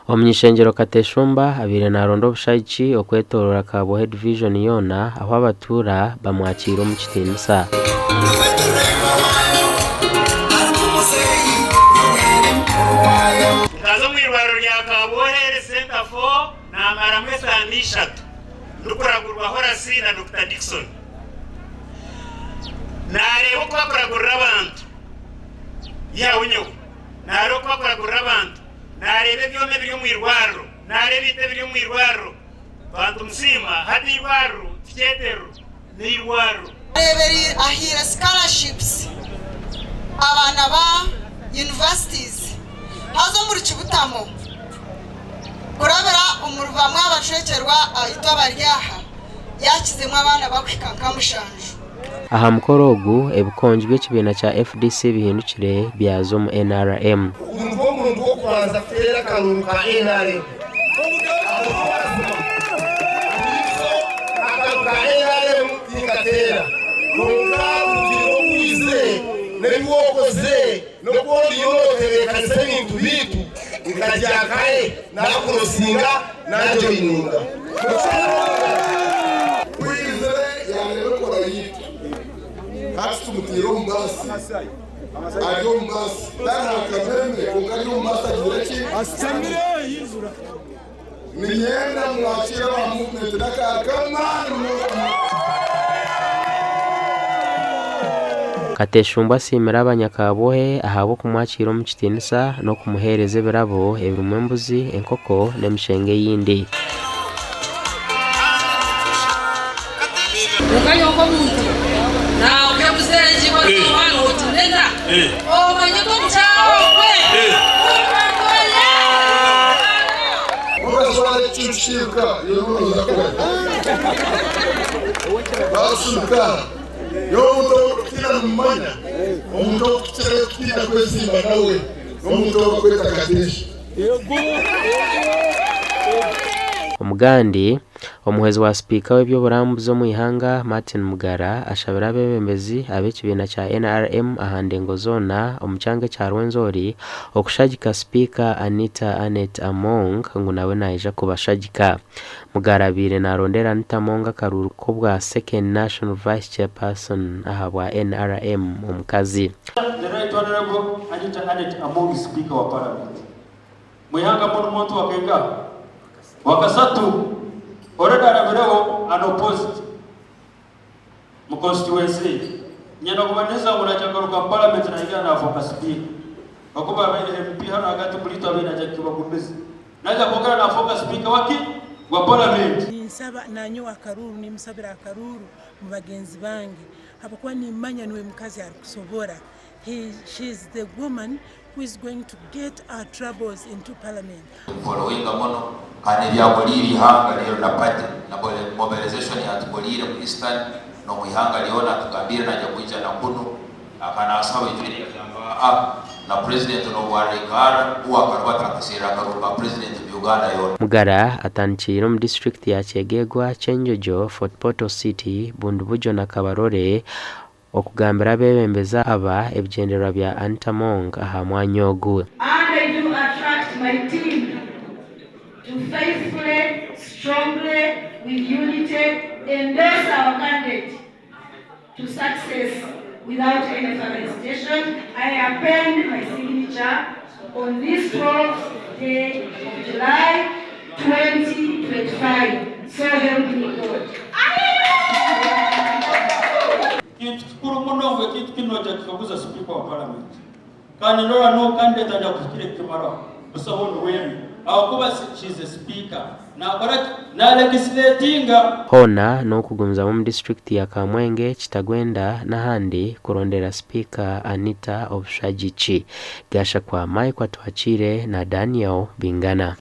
Omnyishengero Kateshumba abire narondo bushaiki okwetorora Kabohe division yona aho abatura bamwakira mu kitinisa. Kazo mwirwaro lya Kabohe Center for na maramwesa nishatu rukuragurwa Horasi na Dr. Dickson narebo kwakuragurira abantu yawunyo naro kwakuragurira abantu narebe byome biri mwirwaro narebe ite biri mwirwaro bantu musima hadi irwaro fyetero ni irwaro reberi ahira scholarships abana ba universities hazo muri Kibutamo kurabera umuruvamwe abashekerwa ahitwa baryaha yakizemwe abana bakwikanka mushanju. Aha mukorogu ebukonje bw'ekibina cya FDC bihindukire byazo mu NRM. Umuntu wo kubanza kutera kanunka NRM. Akaruka NRM tingatera. Kunga utiro kwize nebiwokoze no kundi yonotere kanisani ntubitu ikajakae na kurosinga na joininga. Hatu mutiro mbasi ayo mbasi dana kameme ungari mbasa direki asamire yizura miyenda mwachira wa movement daka kama Kateshumba simera abanyakabohe ahabo kumwakira mu kitinisa no kumuhereze birabo ebirumembuzi enkoko nemishenge yindi. Ukayoko muntu na ukebuzenji wa mwana utinenda omanyeko mchawo kwe Mwaswale chimshika yomuza kwa basuka yomuto kila mmanya omuto kila kwezimba nawe omuto kweta kateshi Omugandi omuhezi wa speaker w'ebyoburambuzi mu ihanga Martin Mugara ashabira abebembezi ab'ekibina cya NRM ahandengo zona omucyange cya Rwenzori okushagika speaker Anita Anet Among ngo nawe naija kubashagika. Mugara abire narondera Anita Among akaruru ko bwa second national vice chairperson ahabwa NRM omukazi. The right honorable Anita Anet Among speaker wa parliament. Muihanga muno muntu wakenga wakasatu oreda arabiraho unopposed mu constituency nyina kubaneza urachagaruka parliament na igana na focus speaker bakuba abene MP hano hagati bulito abene ajakiba gumbezi naja kogana na focus speaker wa parliament nsaba nanyo akaruru ni musabira akaruru mu bagenzi bange habakuwa ni manya niwe mukazi arikusobora. She is the woman who is going to get our troubles into parliament. Following mono kandi yaboliri hanga lero na party na mobilization ya tubolire mu Eastern no mu hanga liona tukambira naje kuija na kuno akana asawe jini kamba na president no warekara uwa karwa takasira karuba president Uganda yona. Mugara atanchiro mu district ya Chegegwa, Chenjojo, Fort Portal City, Bundubujo na Kabarore okugambira abebembeza aba ebigendera bya Anita Among aha mwanyogu. I do attract my team to faithfully, strongly, with unity, endorse our candidate to success without any further hesitation. I append my signature on this 12th day of July 2025. So help me God. Kuru munongwe kitu kinoja kikabuza speaker wa parliament kandi lora no candidate aja kukire kimara busabono wemi abakuba she's a speaker na baraki na legislatinga hona no kugumza mu district ya Kamwenge, Kitagwenda n'ahandi kurondera speaker Anita Obshagichi gasha kwa Mike Twachire na Daniel Bingana.